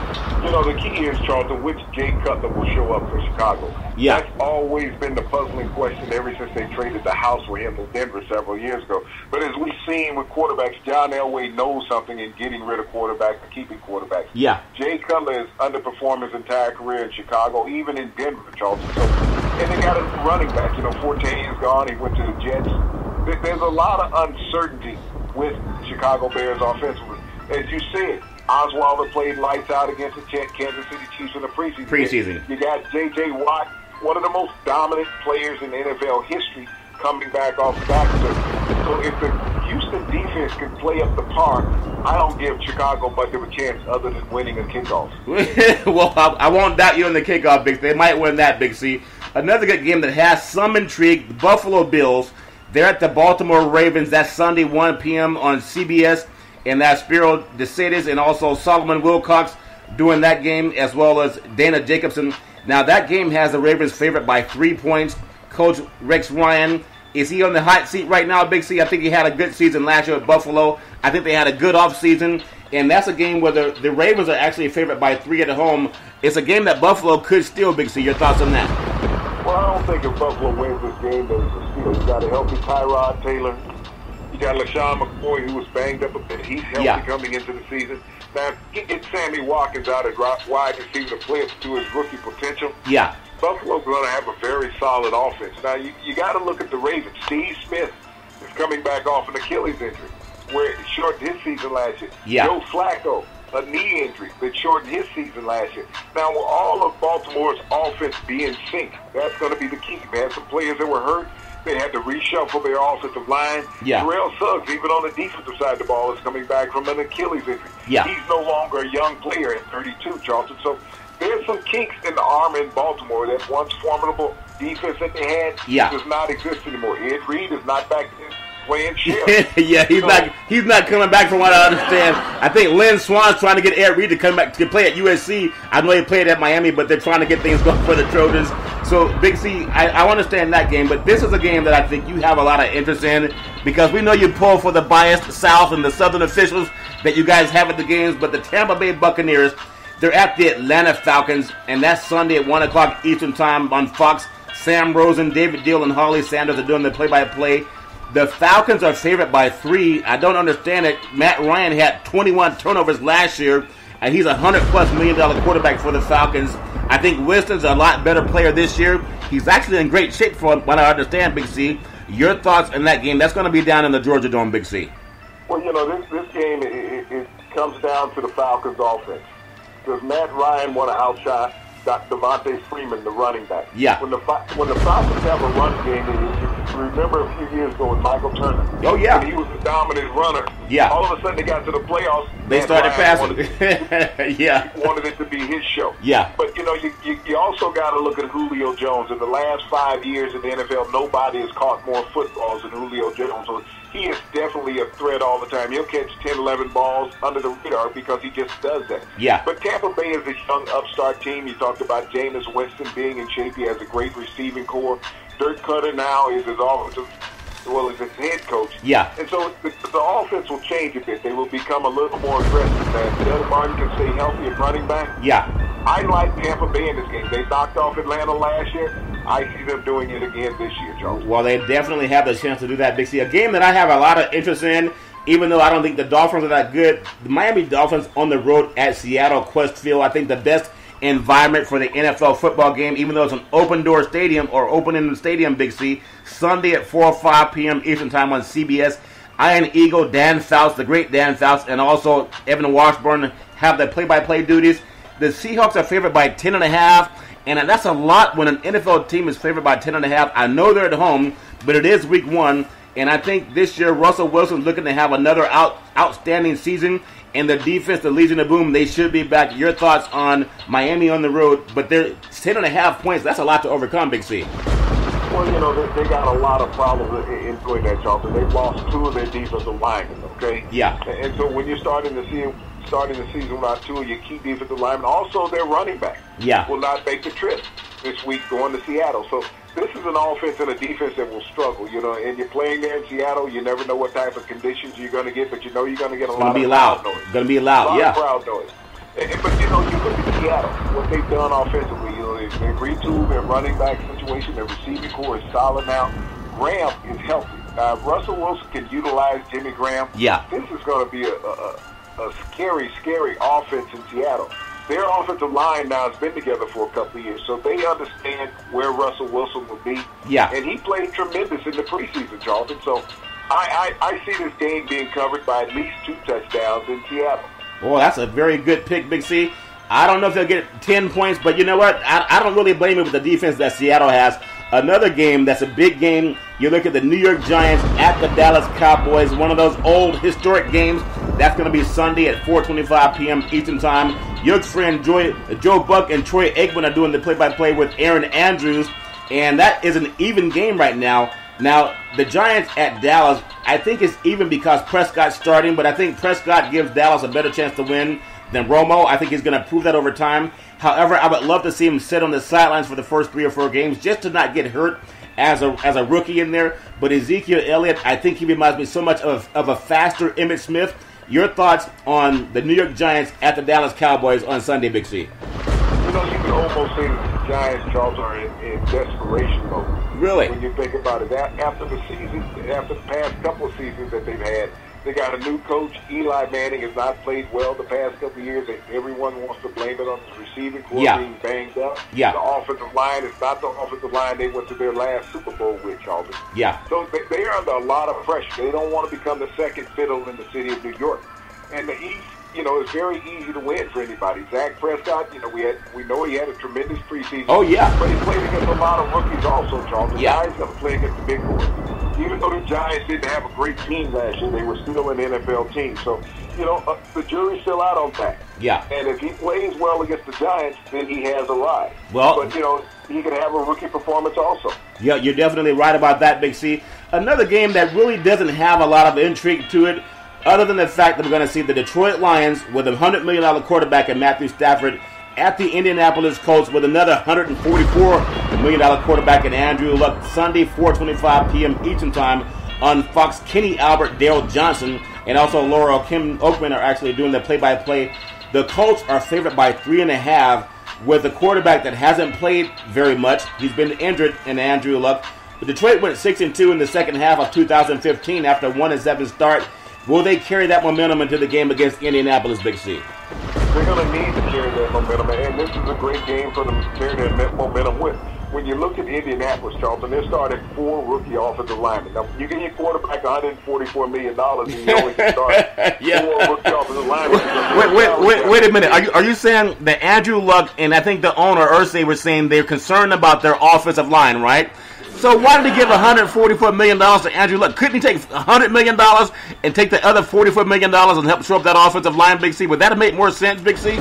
You know, the key is, Charlton, which Jay Cutler will show up for Chicago. Yeah. That's always been the puzzling question ever since they traded the house for him in Denver several years ago. But as we've seen with quarterbacks, John Elway knows something in getting rid of quarterbacks and keeping quarterbacks. Yeah. Jay Cutler has underperformed his entire career in Chicago, even in Denver, Charlton. So, and they got a running back. You know, Forte is gone. He went to the Jets. There's a lot of uncertainty with Chicago Bears offensively. As you said, Osweiler played lights out against the Kansas City Chiefs in the preseason. You got J.J. Watt, one of the most dominant players in NFL history, coming back off the back. So if the Houston defense can play up the par, I don't give Chicago much of a chance other than winning a kickoff. Well, I won't doubt you in the kickoff, Big C. They might win that, Big C. Another good game that has some intrigue, the Buffalo Bills. They're at the Baltimore Ravens. That's Sunday, 1 p.m. on CBS. And that's Spiro DeSantis and also Solomon Wilcox doing that game, as well as Dana Jacobson. Now, that game has the Ravens favored by 3 points. Coach Rex Ryan, is he on the hot seat right now, Big C? I think he had a good season last year at Buffalo. I think they had a good offseason. And that's a game where the Ravens are actually favored by 3 at home. It's a game that Buffalo could steal, Big C. Your thoughts on that? Well, I don't think if Buffalo wins this game, there's a steal. You got a healthy Tyrod Taylor. You got LaShawn McCoy, who was banged up a bit. He's healthy coming into the season. Now, get Sammy Watkins out as wide receiver to play up to his rookie potential. Yeah. Buffalo's going to have a very solid offense. Now, you got to look at the Ravens. Steve Smith is coming back off an Achilles injury, where it shortened his season last year. Yeah. Joe Flacco, a knee injury that shortened his season last year. Now, with all of Baltimore's offense being sync, that's going to be the key. They had some players that were hurt. They had to reshuffle their offensive line. Yeah. Terrell Suggs, even on the defensive side of the ball, is coming back from an Achilles injury. Yeah. He's no longer a young player at 32, Charlton. So there's some kinks in the arm in Baltimore. That once formidable defense that they had does not exist anymore. Ed Reed is not back there playing sheriff. Yeah, he's not coming back from what I understand. I think Lynn Swan's trying to get Ed Reed to come back to play at USC. I know he played at Miami, but they're trying to get things going for the Trojans. So, Big C, I understand that game, but this is a game that I think you have a lot of interest in because we know you pull for the biased South and the Southern officials that you guys have at the games, but the Tampa Bay Buccaneers, they're at the Atlanta Falcons, and that's Sunday at 1 o'clock Eastern Time on Fox. Sam Rosen, David Deal, and Holly Sanders are doing the play-by-play. The Falcons are favored by 3. I don't understand it. Matt Ryan had 21 turnovers last year, and he's a $100+ million quarterback for the Falcons. I think Winston's a lot better player this year. He's actually in great shape for what I understand, Big C. Your thoughts on that game? That's going to be down in the Georgia Dome, Big C. Well, you know, this game, it comes down to the Falcons' offense. Does Matt Ryan want to outshine Devontae Freeman, the running back? Yeah. When the Falcons have a run game, you remember a few years ago with Michael Turner. Oh, yeah. When he was the dominant runner. Yeah. All of a sudden they got to the playoffs. They started passing. Wanted it to be his show. Yeah. But, you know, you also got to look at Julio Jones. In the last 5 years in the NFL, nobody has caught more footballs than Julio Jones. So he is definitely a threat all the time. He'll catch 10, 11 balls under the radar because he just does that. Yeah. But Tampa Bay is a young upstart team. You talked about Jameis Winston being in shape. He has a great receiving core. Dirk Cutter now is his offensive, well, as his head coach. Yeah. And so the offense will change a bit. They will become a little more aggressive. Now, Doug Martin can stay healthy at running back. Yeah. I like Tampa Bay in this game. They knocked off Atlanta last year. I see them doing it again this year, Joe. Well, they definitely have the chance to do that, Big C. A game that I have a lot of interest in, even though I don't think the Dolphins are that good. The Miami Dolphins on the road at Seattle Quest Field, I think the best environment for the NFL football game, even though it's an open-door stadium or open-in stadium, Big C. Sunday at 4 or 5 p.m. Eastern Time on CBS. Iron Eagle, Dan Fouts, the great Dan Fouts, and also Evan Washburn have the play-by-play duties. The Seahawks are favored by 10.5, and that's a lot when an NFL team is favored by 10.5. I know they're at home, but it is week 1, and I think this year Russell Wilson's looking to have another outstanding season, and the defense, the Legion of Boom, they should be back. Your thoughts on Miami on the road, but they're 10.5 points. That's a lot to overcome, Big C. Well, you know, they got a lot of problems in doing that, Charlton. They've lost 2 of their defensive linemen, okay? Yeah. And so when you're starting to see starting the season without two of your key defensive linemen. Also, their running back will not make the trip this week going to Seattle. So this is an offense and a defense that will struggle, and you're playing there in Seattle. You never know what type of conditions you're going to get, but you know you're going to get a lot of crowd noise. It's going to be loud, a lot of crowd noise. But, you look at Seattle, what they've done offensively. They've retooled their running back situation. Their receiving core is solid now. Graham is healthy. Russell Wilson can utilize Jimmy Graham. Yeah. This is going to be a scary, scary offense in Seattle. Their offensive line now has been together for a couple of years, so they understand where Russell Wilson will be. Yeah. And he played tremendous in the preseason, Charlton. So I see this game being covered by at least 2 touchdowns in Seattle. Well, that's a very good pick, Big C. I don't know if they'll get 10 points, but you know what? I don't really blame it with the defense that Seattle has. Another game that's a big game, you look at the New York Giants at the Dallas Cowboys, one of those old historic games. That's going to be Sunday at 4:25 p.m. Eastern Time. Your friend Joe Buck and Troy Aikman are doing the play-by-play with Aaron Andrews, and that is an even game right now. Now, the Giants at Dallas, I think it's even because Prescott's starting, but I think Prescott gives Dallas a better chance to win than Romo. I think he's going to prove that over time. However, I would love to see him sit on the sidelines for the first 3 or 4 games just to not get hurt as a rookie in there. But Ezekiel Elliott, I think he reminds me so much of a faster Emmitt Smith. Your thoughts on the New York Giants at the Dallas Cowboys on Sunday, Big C? You can almost say that the Giants, Charles, are in desperation mode. Really? When you think about it, after the past couple of seasons that they've had, they got a new coach. Eli Manning has not played well the past couple of years. Everyone wants to blame it on his receiving core being banged up. Yeah. The offensive line is not the offensive line they went to their last Super Bowl with, Charlton. Yeah. So they are under a lot of pressure. They don't want to become the second fiddle in the city of New York. And the East, it's very easy to win for anybody. Dak Prescott, we know he had a tremendous preseason. Oh, yeah. But he played against a lot of rookies also, Charlton. Yeah. Guys that play against the big boys. Even though the Giants didn't have a great team last year, they were still an NFL team. So, the jury's still out on that. Yeah. And if he plays well against the Giants, then he has a ride. Well, but, he could have a rookie performance also. Yeah, you're definitely right about that, Big C. Another game that really doesn't have a lot of intrigue to it, other than the fact that we're going to see the Detroit Lions with a $100 million quarterback in Matthew Stafford at the Indianapolis Colts with another $144 million quarterback in Andrew Luck, Sunday, 4:25 p.m. Eastern Time on Fox. Kenny Albert, Daryl Johnson, and also Laura Kim Oakman are actually doing the play-by-play. The Colts are favored by 3.5 with a quarterback that hasn't played very much. He's been injured in Andrew Luck. But Detroit went 6-2 in the second half of 2015 after a 1-7 start. Will they carry that momentum into the game against Indianapolis, Big C? They're going to need to carry that momentum, and this is a great game for them to carry that momentum with. When you look at Indianapolis, Charlton, they're starting 4 rookie offensive linemen. Now, you give your quarterback $144 million, and you only can start 4 rookie offensive linemen. Wait a minute. Are you saying that Andrew Luck and I think the owner, Irsay, were saying they're concerned about their offensive line, right? So why did he give $144 million to Andrew Luck? Couldn't he take $100 million and take the other $44 million and help shore up that offensive line, Big C? Would that have made more sense, Big C?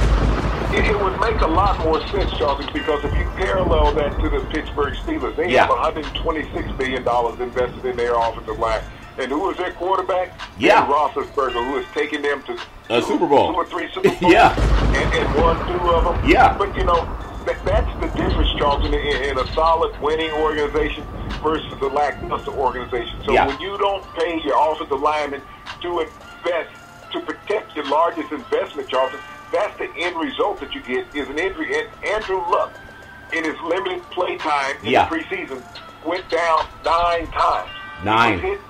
It would make a lot more sense, Charlie, because if you parallel that to the Pittsburgh Steelers, they have $126 million invested in their offensive line. And who is their quarterback? Yeah. Ben Roethlisberger, who has taken them to a Super Bowl. 2 or 3 Super Bowls. And won 2 of them. Yeah. But, that's the difference, Charlton, in a solid winning organization versus a lackluster organization. So when you don't pay your offensive linemen to invest, to protect your largest investment, Charlton, that's the end result that you get is an injury. And Andrew Luck, in his limited play time in the preseason, went down 9 times. 9. He was hit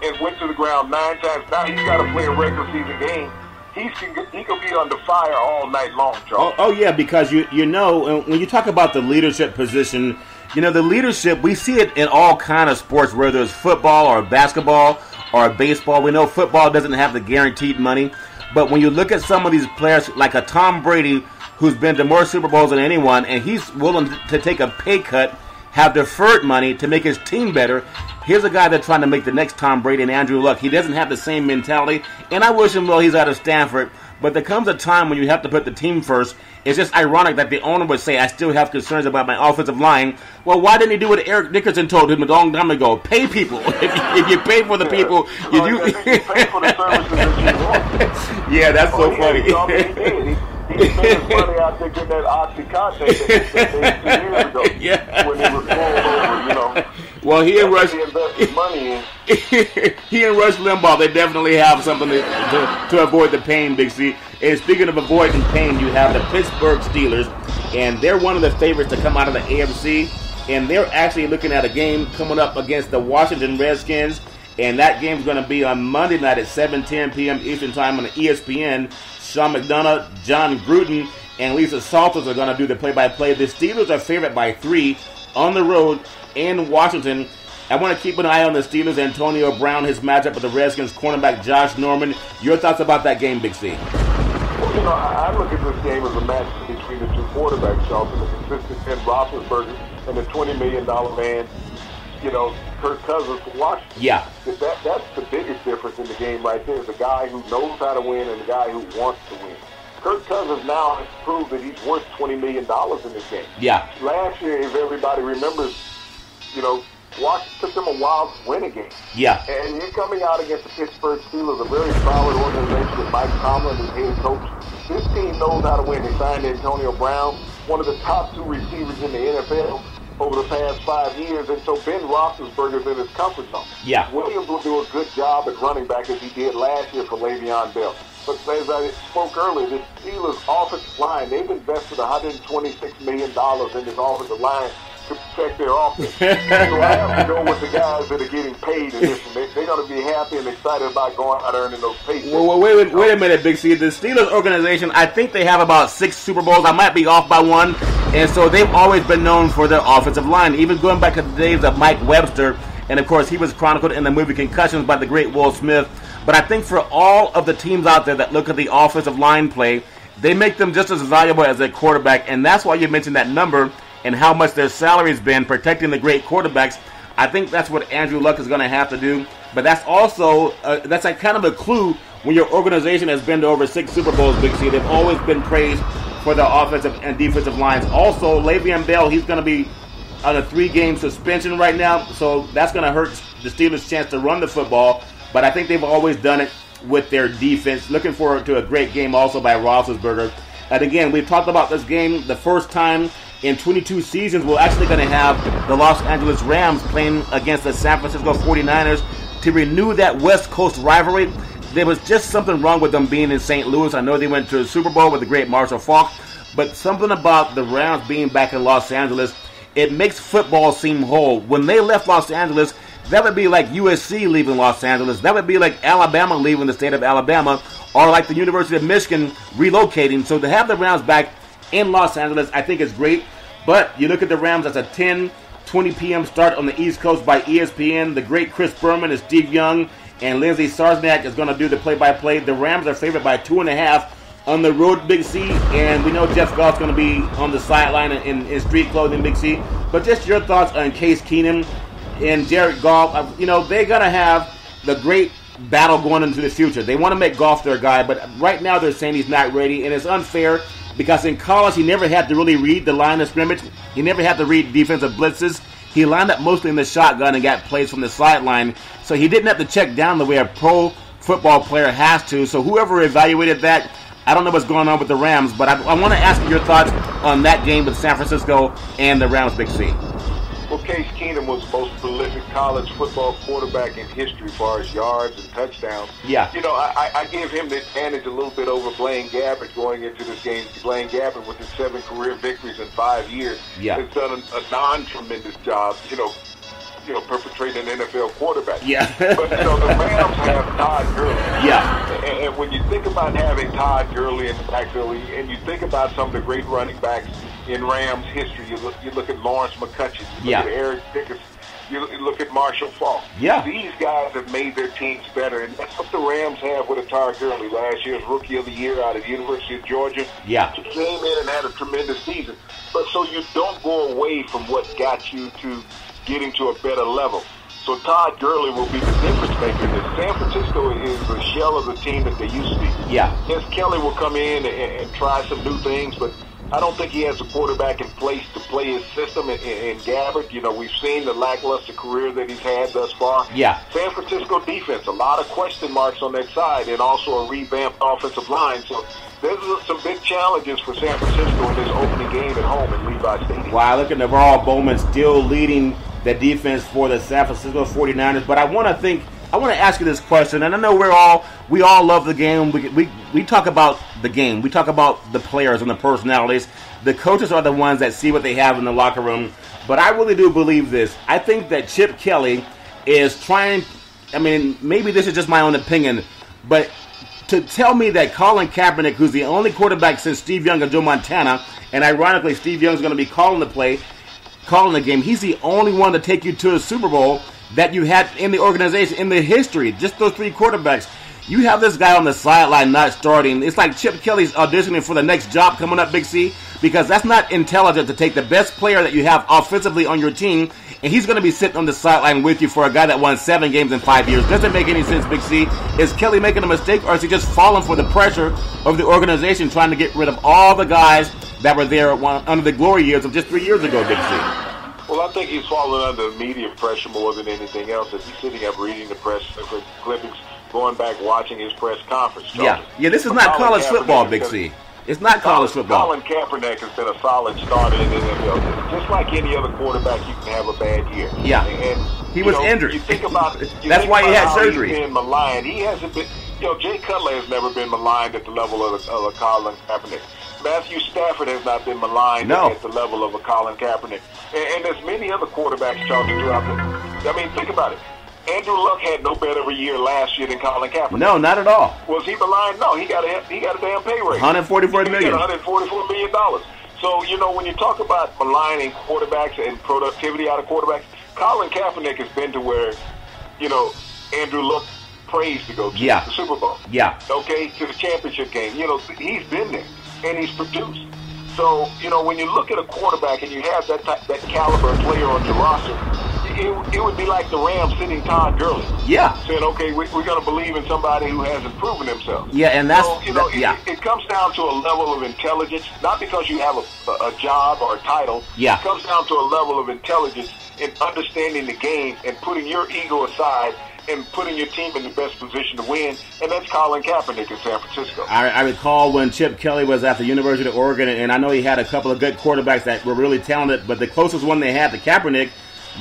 and went to the ground 9 times. Now he's got to play a regular season game. He could be under fire all night long, Charles. Oh yeah, because you know when you talk about the leadership position, the leadership, we see it in all kind of sports, whether it's football or basketball or baseball. We know football doesn't have the guaranteed money, but when you look at some of these players, like a Tom Brady, who's been to more Super Bowls than anyone, and he's willing to take a pay cut, have deferred money to make his team better. Here's a guy that's trying to make the next Tom Brady and Andrew Luck. He doesn't have the same mentality, and I wish him well. He's out of Stanford. But there comes a time when you have to put the team first. It's just ironic that the owner would say, I still have concerns about my offensive line. Well, why didn't he do what Eric Dickerson told him a long time ago? Pay people. If you pay for the people, you do. You pay for the services that you want. Yeah, that's so funny. He spent his money out there getting that OxyContin that 2 years ago. Yeah. When he was rolled over, Well, he and Rush, money in. he and Rush Limbaugh, they definitely have something to avoid the pain, Big C. And speaking of avoiding pain, you have the Pittsburgh Steelers, and they're one of the favorites to come out of the AFC. And they're actually looking at a game coming up against the Washington Redskins. And that game's going to be on Monday night at 7:10 p.m. Eastern Time on ESPN. Sean McDonough, John Gruden, and Lisa Salters are going to do the play-by-play. The Steelers are favored by 3 on the road in Washington. I want to keep an eye on the Steelers. Antonio Brown, his matchup with the Redskins cornerback Josh Norman. Your thoughts about that game, Big C? Well, I look at this game as a match between the two quarterbacks, Charlton, the consistent Ben Roethlisberger and the $20 million man, Kirk Cousins from Washington. Yeah. That's the biggest difference in the game right there. The guy who knows how to win and the guy who wants to win. Kirk Cousins now has proved that he's worth $20 million in this game. Yeah. Last year, if everybody remembers, Washington took them a while to win a game. Yeah. And you're coming out against the Pittsburgh Steelers, a very solid organization with Mike Tomlin as head coach. This team knows how to win. They signed Antonio Brown, one of the top 2 receivers in the NFL over the past 5 years, and so Ben Roethlisberger's in his comfort zone. Yeah. Williams will do a good job at running back as he did last year for Le'Veon Bell. But as I spoke earlier, the Steelers' offensive line, they've invested $126 million in this offensive line to protect their offense. So I have to go with the guys that are getting paid in this one. They're going to be happy and excited about going out earning those paychecks. Well, wait a minute, Big C. The Steelers organization, I think they have about 6 Super Bowls. I might be off by 1. And so they've always been known for their offensive line, even going back to the days of Mike Webster. And, of course, he was chronicled in the movie Concussions by the great Will Smith. But I think for all of the teams out there that look at the offensive line play, they make them just as valuable as their quarterback. And that's why you mentioned that number and how much their salary's been protecting the great quarterbacks. I think that's what Andrew Luck is going to have to do. But that's also, that's like kind of a clue when your organization has been to over 6 Super Bowls, Big C. They've always been praised for their offensive and defensive lines. Also, Le'Veon Bell, he's going to be on a 3-game suspension right now, so that's going to hurt the Steelers' chance to run the football. But I think they've always done it with their defense. Looking forward to a great game also by Roethlisberger. And again, we've talked about this game the first time in 22 seasons. We're actually going to have the Los Angeles Rams playing against the San Francisco 49ers to renew that West Coast rivalry. There was just something wrong with them being in St. Louis. I know they went to the Super Bowl with the great Marshall Faulk, but something about the Rams being back in Los Angeles, it makes football seem whole. When they left Los Angeles, that would be like USC leaving Los Angeles. That would be like Alabama leaving the state of Alabama, or like the University of Michigan relocating. So to have the Rams back in Los Angeles, I think is great. But you look at the Rams as a 10:20 p.m. start on the East Coast by ESPN. The great Chris Berman and Steve Young and Lindsey Sarsniak is going to do the play-by-play. The Rams are favored by 2.5 on the road, Big C. And we know Jeff Goff's going to be on the sideline in street clothing, Big C. But just your thoughts on Case Keenum and Jared Goff. They're going to have the great battle going into the future. They want to make Goff their guy, but right now they're saying he's not ready, and it's unfair because in college he never had to really read the line of scrimmage. He never had to read defensive blitzes. He lined up mostly in the shotgun and got plays from the sideline, so he didn't have to check down the way a pro football player has to. So whoever evaluated that, I don't know what's going on with the Rams, but I want to ask you your thoughts on that game with San Francisco and the Rams, Big C. Well, Case Keenum was the most prolific college football quarterback in history as far as yards and touchdowns. Yeah. I give him the advantage a little bit over Blaine Gabbert going into this game. Blaine Gabbert, with his 7 career victories in 5 years, has done a non-tremendous job, perpetrating an NFL quarterback. Yeah. But, the Rams have Todd Gurley. Yeah. And when you think about having Todd Gurley in the backfield, and you think about some of the great running backs in Rams history, you look at Lawrence McCutcheon, you look at Eric Dickerson, you look at Marshall Faulk. Yeah. These guys have made their teams better, and that's what the Rams have with a Todd Gurley, last year's Rookie of the Year out of the University of Georgia. Yeah. He came in and had a tremendous season. But so you don't go away from what got you to getting to a better level. So Todd Gurley will be the difference maker. San Francisco is a shell of the team that they used to be. Yeah. Yes, Kelly will come in and try some new things, but I don't think he has a quarterback in place to play his system. And Gabbard, you know, we've seen the lackluster career that he's had thus far. Yeah. San Francisco defense, a lot of question marks on that side, and also a revamped offensive line. So there's some big challenges for San Francisco in this opening game at home at Levi Stadium. Wow, look at Navarro Bowman still leading the defense for the San Francisco 49ers. But I want to ask you this question, and I know we all love the game. We talk about the game. We talk about the players and the personalities. The coaches are the ones that see what they have in the locker room. But I really do believe this. I think that Chip Kelly is trying, I mean, maybe this is just my own opinion, but to tell me that Colin Kaepernick, who's the only quarterback since Steve Young and Joe Montana, and ironically Steve Young's going to be calling the game, he's the only one to take you to a Super Bowl that you had in the organization, in the history, just those three quarterbacks. You have this guy on the sideline not starting. It's like Chip Kelly's auditioning for the next job coming up, Big C, because that's not intelligent to take the best player that you have offensively on your team, and he's going to be sitting on the sideline with you for a guy that won 7 games in 5 years. Doesn't make any sense, Big C. Is Kelly making a mistake, or is he just falling for the pressure of the organization trying to get rid of all the guys that were there under the glory years of just 3 years ago, Big C? Well, I think he's falling under media pressure more than anything else. As he's sitting up reading the press clippings, going back watching his press conference. Yeah, this is not college football, Big C. It's not college football. Colin Kaepernick has been a solid starter in the NFL. Just like any other quarterback, you can have a bad year. Yeah, and he was injured. You think about that's why he had surgery. He's been maligned. He hasn't been. Jay Cutler has never been maligned at the level of Colin Kaepernick. Matthew Stafford has not been maligned at the level of a Colin Kaepernick. And there's many other quarterbacks, Charlton, throughout the. I mean, think about it. Andrew Luck had no better of a year last year than Colin Kaepernick. No, not at all. Was he maligned? No, he got a damn pay raise. $144 million. $144 million. So, when you talk about maligning quarterbacks and productivity out of quarterbacks, Colin Kaepernick has been to where, Andrew Luck prays to go to the Super Bowl. Yeah. Okay, to the championship game. He's been there, and he's produced. So, when you look at a quarterback and you have that caliber of player on your roster, it would be like the Rams sitting Todd Gurley. Yeah. Saying, okay, we're going to believe in somebody who hasn't proven himself. Yeah, and that's... So, it comes down to a level of intelligence, not because you have a job or a title. Yeah. It comes down to a level of intelligence in understanding the game and putting your ego aside and putting your team in the best position to win, and that's Colin Kaepernick in San Francisco. I recall when Chip Kelly was at the University of Oregon, and I know he had a couple of good quarterbacks that were really talented, but the closest one they had to Kaepernick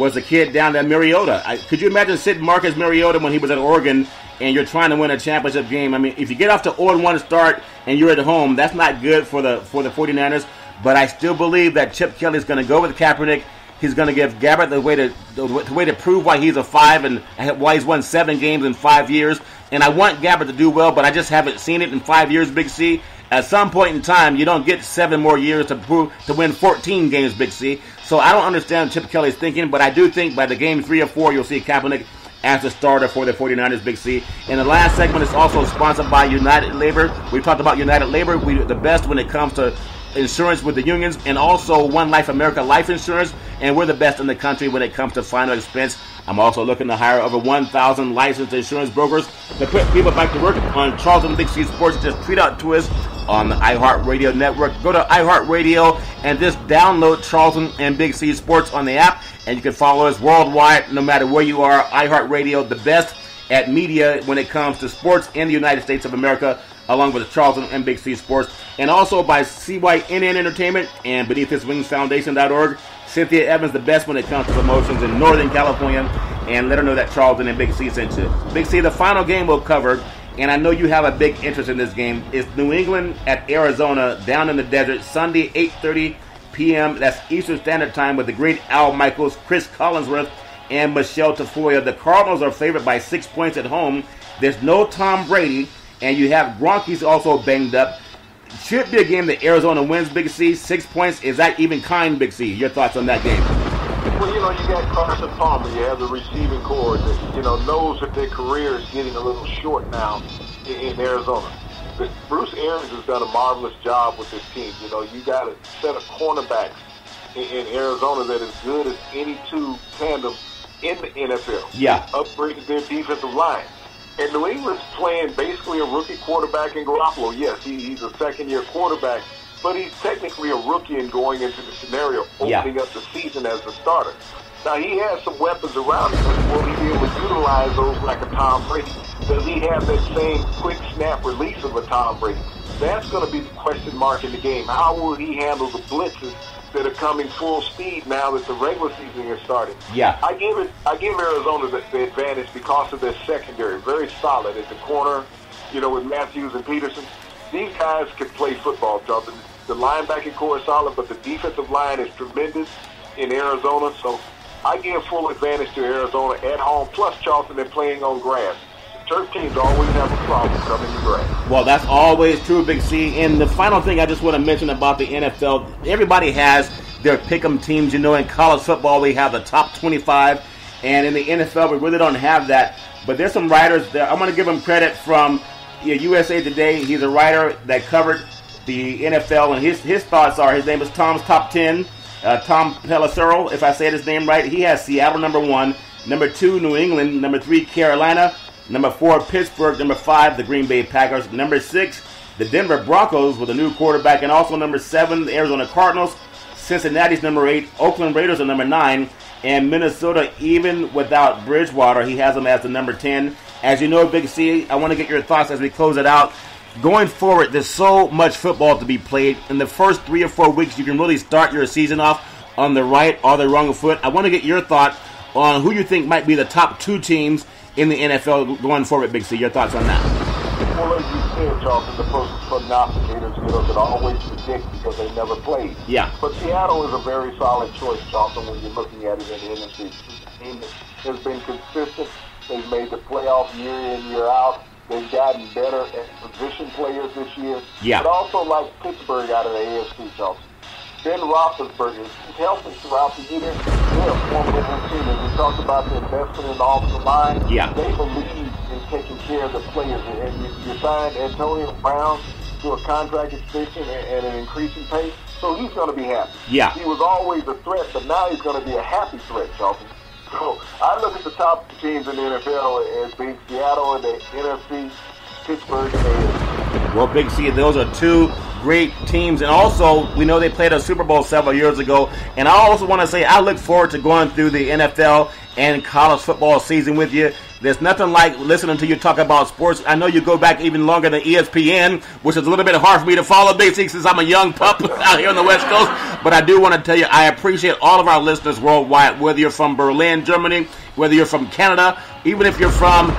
was the kid down at Mariota. Could you imagine sitting Marcus Mariota when he was at Oregon and you're trying to win a championship game? I mean, if you get off to 0-1 start and you're at home, that's not good for the 49ers, but I still believe that Chip Kelly's going to go with Kaepernick. He's going to give Gabbard the way to prove why he's a 5 and why he's won 7 games in 5 years. And I want Gabbard to do well, but I just haven't seen it in 5 years, Big C. At some point in time, you don't get 7 more years to win 14 games, Big C. So I don't understand Chip Kelly's thinking, but I do think by the game 3 or 4, you'll see Kaepernick as the starter for the 49ers, Big C. And the last segment is also sponsored by United Labor. We talked about United Labor. We're the best when it comes to insurance with the unions, and also One Life America life insurance, and we're the best in the country when it comes to final expense. I'm also looking to hire over 1,000 licensed insurance brokers to put people back to work on Charlton BIG C Sports. Just tweet out to us on the iHeartRadio network. Go to iHeartRadio and just download Charlton and BIG C Sports on the app, and you can follow us worldwide no matter where you are. iHeartRadio, the best at media when it comes to sports in the United States of America, along with Charlton and BIG C Sports, and also by CYNN Entertainment and BeneathHisWingsFoundation.org. Cynthia Evans, the best when it comes to promotions in Northern California, and let her know that Charlton and Big C sent you. Big C, the final game we'll cover, and I know you have a big interest in this game, is New England at Arizona down in the desert, Sunday, 8:30 p.m. That's Eastern Standard Time with the great Al Michaels, Chris Collinsworth, and Michelle Tafoya. The Cardinals are favored by 6 points at home. There's no Tom Brady, and you have Gronky's also banged up. Should be a game that Arizona wins, Big C. 6 points. Is that even kind, Big C? Your thoughts on that game? Well, you got Carson Palmer. You have the receiving corps that, knows that their career is getting a little short now in Arizona. But Bruce Arians has done a marvelous job with this team. You got a set of cornerbacks in Arizona that is good as any two tandem in the NFL. Yeah. They upgraded their defensive line. And New England's playing basically a rookie quarterback in Garoppolo. Yes, he's a second-year quarterback, but he's technically a rookie in going into the scenario, opening up the season as the starter. Now, he has some weapons around him, but will he be able to utilize those like a Tom Brady? Does he have that same quick snap release of a Tom Brady? That's going to be the question mark in the game. How will he handle the blitzes that are coming full speed now that the regular season has started? Yeah. I give Arizona the advantage because of their secondary. Very solid at the corner, with Matthews and Peterson. These guys can play football, Charlton. The linebacking core is solid, but the defensive line is tremendous in Arizona. So I give full advantage to Arizona at home. Plus, Charlton, they're playing on grass. Turf teams always have a problem coming to grass. Well, that's always true, Big C. And the final thing I just want to mention about the NFL, everybody has their pick'em teams. In college football, we have the top 25. And in the NFL, we really don't have that. But there's some writers there. I'm going to give them credit from USA Today. He's a writer that covered the NFL. And his thoughts are, his name is Tom's Top 10. Tom Pelissero, if I said his name right. He has Seattle number 1. Number 2, New England. Number 3, Carolina. Number 4, Pittsburgh. Number 5, the Green Bay Packers. Number 6, the Denver Broncos with a new quarterback. And also number 7, the Arizona Cardinals. Cincinnati's number 8. Oakland Raiders are number 9. And Minnesota, even without Bridgewater, he has them as the number 10. As you know, Big C, I want to get your thoughts as we close it out. Going forward, there's so much football to be played. In the first 3 or 4 weeks, you can really start your season off on the right or the wrong foot. I want to get your thought on who you think might be the top 2 teams in the NFL going forward, Big C. Your thoughts on that? Well, as you said, Charlton, the prognosticators, can always predict because they never played. Yeah. But Seattle is a very solid choice, Charlton, when you're looking at it in the NFC. The team has been consistent. They've made the playoff year in, year out. They've gotten better at position players this year. Yeah. But also like Pittsburgh out of the AFC, Charlton. Ben Roethlisberger, he's healthy throughout the year. They're a formidable team. As we talked about the investment in the offensive line, they believe in taking care of the players. And you signed Antonio Brown to a contract extension and an increasing pay, so he's going to be happy. Yeah. He was always a threat, but now he's going to be a happy threat, Charlton. So I look at the top teams in the NFL as being Seattle and the NFC, Pittsburgh and the AFC. Well, Big C, those are 2 great teams. And also, we know they played a Super Bowl several years ago. And I also want to say I look forward to going through the NFL and college football season with you. There's nothing like listening to you talk about sports. I know you go back even longer than ESPN, which is a little bit hard for me to follow, Big C, since I'm a young pup out here on the West Coast. But I do want to tell you, I appreciate all of our listeners worldwide, whether you're from Berlin, Germany, whether you're from Canada, even if you're from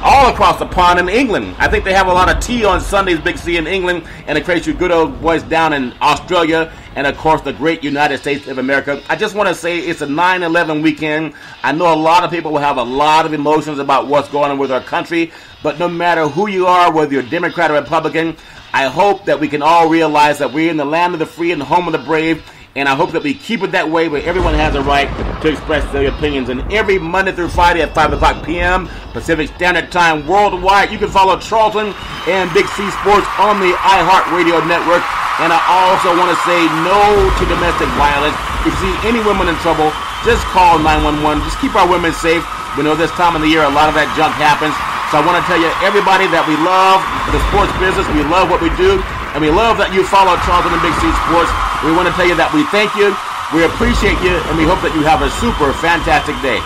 all across the pond in England. I think they have a lot of tea on Sundays, Big C, in England, and it creates you good old boys down in Australia, and of course the great United States of America. I just want to say it's a 9/11 weekend. I know a lot of people will have a lot of emotions about what's going on with our country, but no matter who you are, whether you're Democrat or Republican, I hope that we can all realize that we're in the land of the free and home of the brave. And I hope that we keep it that way, where everyone has a right to express their opinions. And every Monday through Friday at 5 o'clock p.m. Pacific Standard Time worldwide, you can follow Charlton and Big C Sports on the iHeart Radio Network. And I also want to say no to domestic violence. If you see any women in trouble, just call 911. Just keep our women safe. We know this time of the year, a lot of that junk happens. So I want to tell you, everybody, that we love the sports business. We love what we do. And we love that you follow Charlton and Big C Sports. We want to tell you that we thank you, we appreciate you, and we hope that you have a super fantastic day.